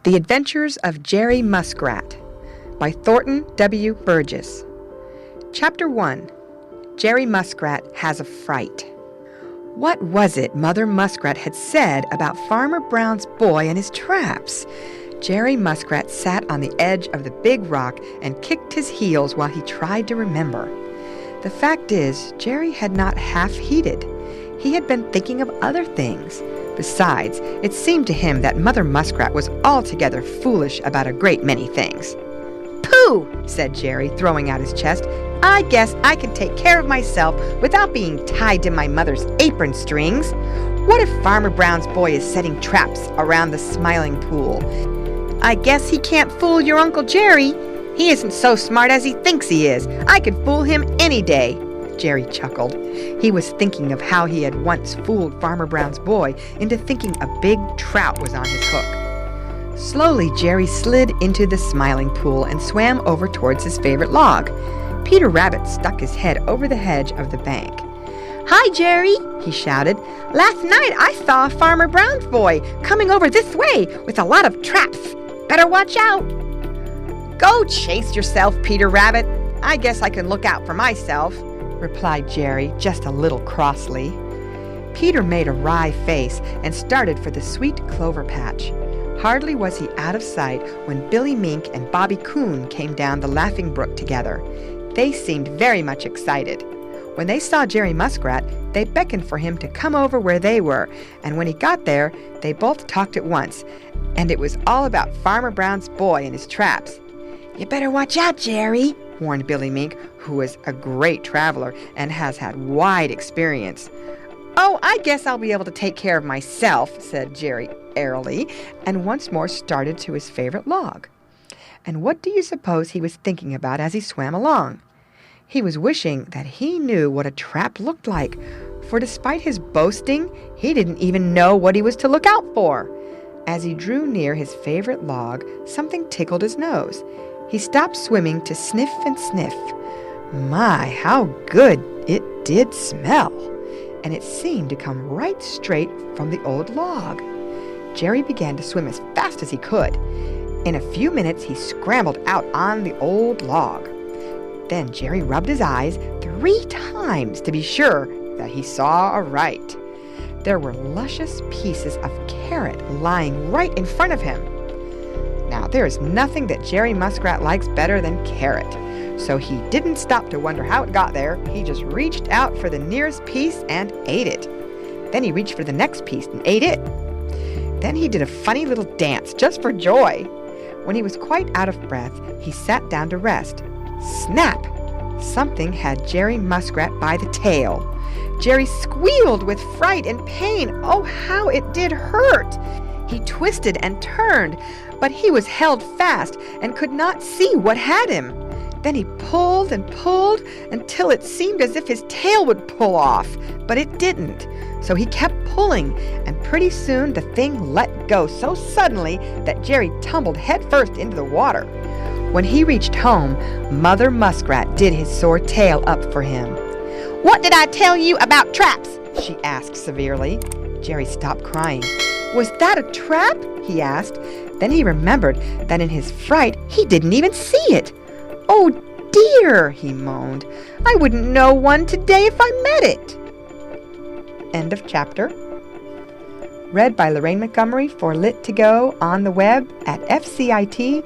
The Adventures of Jerry Muskrat by Thornton W. Burgess. Chapter 1. Jerry Muskrat Has a Fright. What was it Mother Muskrat had said about Farmer Brown's boy and his traps? Jerry Muskrat sat on the edge of the big rock and kicked his heels while he tried to remember. The fact is, Jerry had not half heeded. He had been thinking of other things. Besides, it seemed to him that Mother Muskrat was altogether foolish about a great many things. "Pooh!" said Jerry, throwing out his chest. "I guess I can take care of myself without being tied to my mother's apron strings. What if Farmer Brown's boy is setting traps around the Smiling Pool? I guess he can't fool your Uncle Jerry. He isn't so smart as he thinks he is. I could fool him any day." Jerry chuckled. He was thinking of how he had once fooled Farmer Brown's boy into thinking a big trout was on his hook. Slowly, Jerry slid into the Smiling Pool and swam over towards his favorite log. Peter Rabbit stuck his head over the hedge of the bank. "Hi, Jerry," he shouted. "Last night I saw Farmer Brown's boy coming over this way with a lot of traps. Better watch out." "Go chase yourself, Peter Rabbit. I guess I can look out for myself," replied Jerry, just a little crossly. Peter made a wry face and started for the sweet clover patch. Hardly was he out of sight when Billy Mink and Bobby Coon came down the Laughing Brook together. They seemed very much excited. When they saw Jerry Muskrat, they beckoned for him to come over where they were, and when he got there, they both talked at once, and it was all about Farmer Brown's boy and his traps. "You better watch out, Jerry," warned Billy Mink, who was a great traveler and has had wide experience. "Oh, I guess I'll be able to take care of myself," said Jerry airily, and once more started to his favorite log. And what do you suppose he was thinking about as he swam along? He was wishing that he knew what a trap looked like, for despite his boasting, he didn't even know what he was to look out for. As he drew near his favorite log, something tickled his nose. He stopped swimming to sniff and sniff. My, how good it did smell! And it seemed to come right straight from the old log. Jerry began to swim as fast as he could. In a few minutes, he scrambled out on the old log. Then Jerry rubbed his eyes 3 times to be sure that he saw aright. There were luscious pieces of carrot lying right in front of him. Now, there is nothing that Jerry Muskrat likes better than carrot, so he didn't stop to wonder how it got there. He just reached out for the nearest piece and ate it. Then he reached for the next piece and ate it. Then he did a funny little dance just for joy. When he was quite out of breath, he sat down to rest. Snap! Something had Jerry Muskrat by the tail. Jerry squealed with fright and pain. Oh, how it did hurt! He twisted and turned, but he was held fast and could not see what had him. Then he pulled and pulled until it seemed as if his tail would pull off, but it didn't. So he kept pulling, and pretty soon the thing let go so suddenly that Jerry tumbled headfirst into the water. When he reached home, Mother Muskrat did his sore tail up for him. "What did I tell you about traps?" she asked severely. Jerry stopped crying. "Was that a trap?" he asked. Then he remembered that in his fright he didn't even see it. "Oh dear," he moaned. "I wouldn't know one today if I met it." End of chapter. Read by Lorraine Montgomery for Lit2Go on the web at fcit.usf.edu.